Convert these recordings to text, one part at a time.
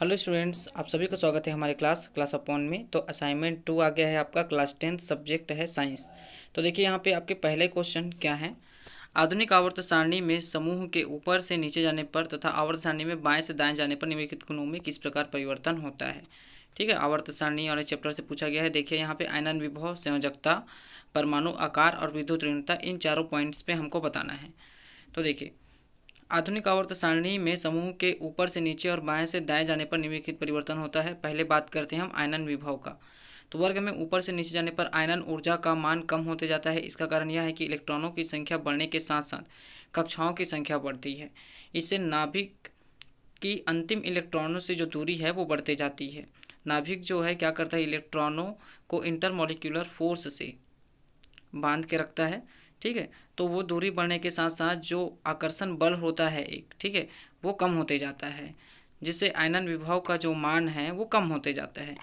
Hello students, आप सभी का स्वागत है हमारे क्लास ऑफ वन में। तो असाइनमेंट 2 आ गया है आपका। क्लास 10 सब्जेक्ट है साइंस। तो देखिए यहाँ पे आपके पहले क्वेश्चन क्या है। आधुनिक आवर्त सारणी में समूह के ऊपर से नीचे जाने पर तथा आवर्त सारणी में बाएं से दाएं जाने पर निम्नलिखित गुणों में किस प्रकार परिवर्तन होता है। ठीक है, आवर्त सारणी वाले चैप्टर से पूछा गया है। देखिए यहाँ पे आयनन विभव, संयोजकता, परमाणु आकार और विद्युत ऋणता, इन चारों पॉइंट्स पे हमको बताना है। तो देखिए आधुनिक आवर्त सारणी में समूह के ऊपर से नीचे और बाएं से दाएं जाने पर निम्नलिखित परिवर्तन होता है। पहले बात करते हैं हम आयनन विभव का। तो वर्ग में ऊपर से नीचे जाने पर आयनन ऊर्जा का मान कम होते जाता है। इसका कारण यह है कि इलेक्ट्रॉनों की संख्या बढ़ने के साथ साथ कक्षाओं की संख्या बढ़ती है। इससे नाभिक की अंतिम इलेक्ट्रॉनों से जो दूरी है वो बढ़ती जाती है। नाभिक जो है क्या करता है, इलेक्ट्रॉनों को इंटरमॉलिक्यूलर फोर्स से बांध के रखता है। ठीक है, तो वो दूरी बढ़ने के साथ साथ जो आकर्षण बल होता है एक, ठीक है, वो कम होते जाता है, जिससे आयनन विभव का जो मान है वो कम होते जाता है,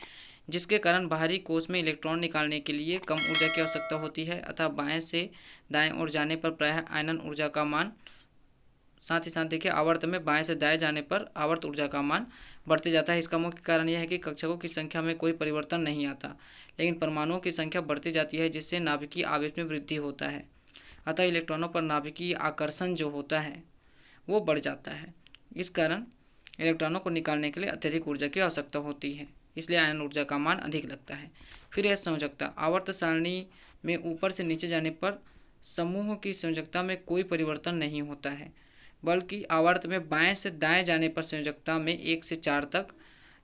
जिसके कारण बाहरी कोश में इलेक्ट्रॉन निकालने के लिए कम ऊर्जा की आवश्यकता होती है। अतः बाएं से दाएं ओर जाने पर प्रायः आयनन ऊर्जा का मान, साथ ही साथ देखिए आवर्त में बाएं से दाएं जाने पर आवर्त ऊर्जा का मान बढ़ते जाता है। इसका मुख्य कारण यह है कि कक्षकों की संख्या में कोई परिवर्तन नहीं आता, लेकिन परमाणुओं की संख्या बढ़ती जाती है, जिससे नाभिकीय आवेश में वृद्धि होता है। अतः इलेक्ट्रॉनों पर नाभिकीय आकर्षण जो होता है वो बढ़ जाता है। इस कारण इलेक्ट्रॉनों को निकालने के लिए अत्यधिक ऊर्जा की आवश्यकता होती है, इसलिए आयन ऊर्जा का मान अधिक लगता है। फिर यह संयोजकता। आवर्त सारणी में ऊपर से नीचे जाने पर समूह की संयोजकता में कोई परिवर्तन नहीं होता है, बल्कि आवर्त में बाएं से दाएं जाने पर संयोजकता में 1 से 4 तक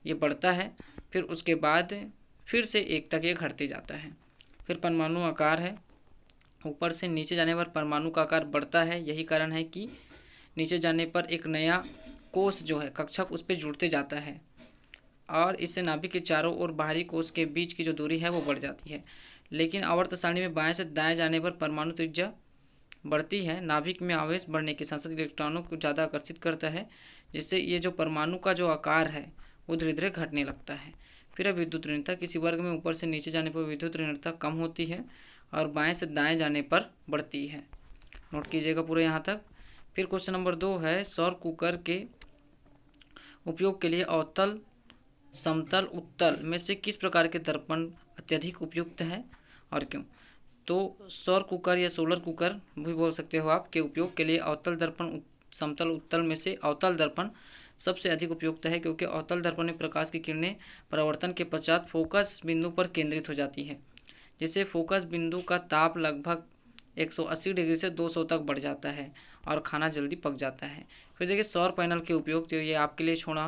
ये बढ़ता है। फिर उसके बाद फिर से 1 तक ये घटते जाता है। फिर परमाणु आकार है। ऊपर से नीचे जाने पर परमाणु का आकार बढ़ता है। यही कारण है कि नीचे जाने पर एक नया कोष जो है कक्षक उस पर जुड़ते जाता है, और इससे नाभिक के चारों ओर बाहरी कोष के बीच की जो दूरी है वो बढ़ जाती है। लेकिन आवर्त सारणी में बाएं से दाएं जाने पर परमाणु त्रिज्या बढ़ती है। नाभिक में आवेश बढ़ने के साथ साथ इलेक्ट्रॉनों को ज़्यादा आकर्षित करता है, जिससे ये जो परमाणु का जो आकार है वो धीरे धीरे घटने लगता है। फिर विद्युत ऋणता। किसी वर्ग में ऊपर से नीचे जाने पर विद्युत ऋणता कम होती है और बाएं से दाएं जाने पर बढ़ती है। नोट कीजिएगा पूरे यहाँ तक। फिर क्वेश्चन नंबर 2 है, सौर कुकर के उपयोग के लिए अवतल, समतल, उत्तल में से किस प्रकार के दर्पण अत्यधिक उपयुक्त है और क्यों। तो सौर कुकर या सोलर कुकर भी बोल सकते हो आप, के उपयोग के लिए अवतल दर्पण, समतल, उत्तल में से अवतल दर्पण सबसे अधिक उपयुक्त है, क्योंकि अवतल दर्पण में प्रकाश की किरणें परावर्तन के पश्चात फोकस बिंदु पर केंद्रित हो जाती है, जिससे फोकस बिंदु का ताप लगभग 180 डिग्री से 200 तक बढ़ जाता है और खाना जल्दी पक जाता है। फिर देखिए सौर पैनल के उपयोग, तो ये आपके लिए छोड़ा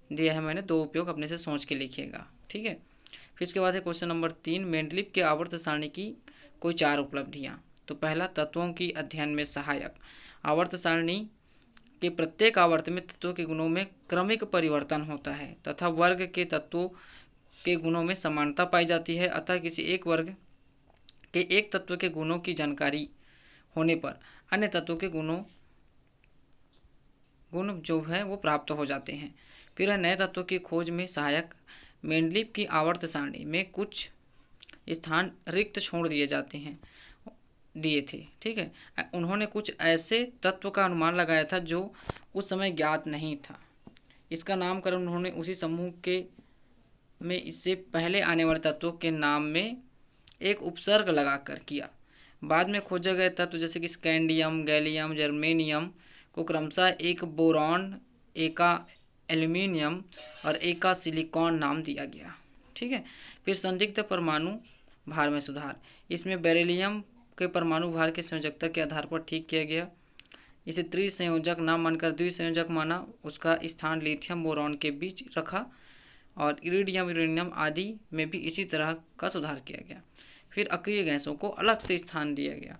दिया है मैंने, 2 उपयोग अपने से सोच के लिखिएगा। ठीक है, फिर इसके बाद है क्वेश्चन नंबर 3, मेंडलीव के आवर्त सारणी की कोई 4 उपलब्धियाँ। तो पहला, तत्वों की अध्ययन में सहायक। आवर्त सारणी के प्रत्येक आवर्त में तत्वों के गुणों में क्रमिक परिवर्तन होता है तथा वर्ग के तत्वों के गुणों में समानता पाई जाती है। अतः किसी एक वर्ग के एक तत्व के गुणों की जानकारी होने पर अन्य तत्वों के गुण जो है वो प्राप्त हो जाते हैं। फिर है नए तत्वों की खोज में सहायक। मेंडलीव की आवर्त सारणी में कुछ स्थान रिक्त छोड़ दिए थे। ठीक है, उन्होंने कुछ ऐसे तत्व का अनुमान लगाया था जो उस समय ज्ञात नहीं था। इसका नामकरण उन्होंने उसी समूह के में इससे पहले आने वाले तत्वों के नाम में एक उपसर्ग लगाकर किया। बाद में खोजा गया तत्व जैसे कि स्कैंडियम, गैलियम, जर्मेनियम को क्रमशः एक बोरॉन, एका एल्यूमिनियम और एका सिलिकॉन नाम दिया गया। ठीक है, फिर संदिग्ध परमाणु भार में सुधार। इसमें बेरिलियम के परमाणु भार के संयोजकता के आधार पर ठीक किया गया। इसे त्रिसंयोजक नाम मानकर द्विसंयोजक माना। उसका स्थान लिथियम बोरॉन के बीच रखा और इरिडियम, यूरेनियम आदि में भी इसी तरह का सुधार किया गया। फिर अक्रिय गैसों को अलग से स्थान दिया गया।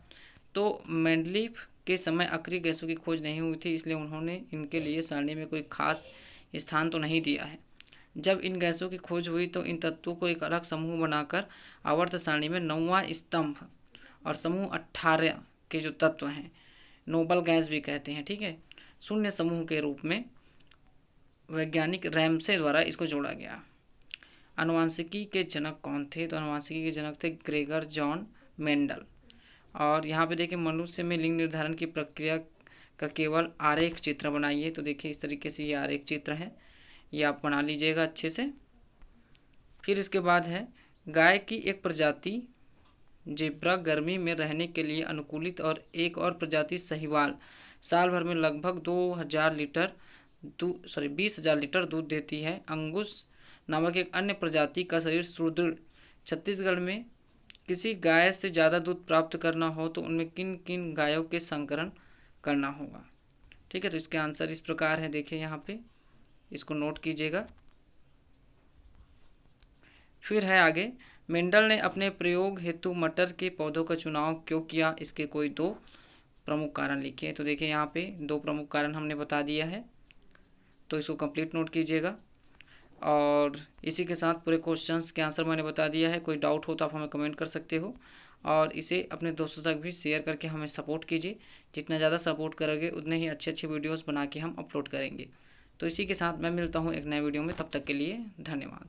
तो मेंडलीव के समय अक्रिय गैसों की खोज नहीं हुई थी, इसलिए उन्होंने इनके लिए सारणी में कोई खास स्थान तो नहीं दिया है। जब इन गैसों की खोज हुई तो इन तत्वों को एक अलग समूह बनाकर आवर्त सारणी में 9वां स्तंभ और समूह 18 के जो तत्व हैं, नोबल गैस भी कहते हैं, ठीक है, शून्य समूह के रूप में वैज्ञानिक रैमसे द्वारा इसको जोड़ा गया। अनुवांशिकी के जनक कौन थे। तो अनुवांशिकी के जनक थे ग्रेगर जॉन मेंडल। और यहाँ पे देखिए मनुष्य में लिंग निर्धारण की प्रक्रिया का केवल आरेख चित्र बनाइए। तो देखिए इस तरीके से ये आरेख चित्र है। ये आप बना लीजिएगा अच्छे से। फिर इसके बाद है गाय की एक प्रजाति जेब्रा गर्मी में रहने के लिए अनुकूलित और एक और प्रजाति साहीवाल साल भर में लगभग 20,000 लीटर दूध देती है। अंगूस नामक एक अन्य प्रजाति का शरीर सुदृढ़। छत्तीसगढ़ में किसी गाय से ज़्यादा दूध प्राप्त करना हो तो उनमें किन किन गायों के संकरण करना होगा। ठीक है, तो इसके आंसर इस प्रकार है, देखिए यहाँ पे, इसको नोट कीजिएगा। फिर है आगे, मेंडल ने अपने प्रयोग हेतु मटर के पौधों का चुनाव क्यों किया, इसके कोई 2 प्रमुख कारण लिखिए। तो देखिए यहाँ पे 2 प्रमुख कारण हमने बता दिया है, तो इसको कंप्लीट नोट कीजिएगा। और इसी के साथ पूरे क्वेश्चंस के आंसर मैंने बता दिया है। कोई डाउट हो तो आप हमें कमेंट कर सकते हो, और इसे अपने दोस्तों तक भी शेयर करके हमें सपोर्ट कीजिए। जितना ज़्यादा सपोर्ट करोगे उतने ही अच्छे अच्छे वीडियोस बना के हम अपलोड करेंगे। तो इसी के साथ मैं मिलता हूँ एक नए वीडियो में, तब तक के लिए धन्यवाद।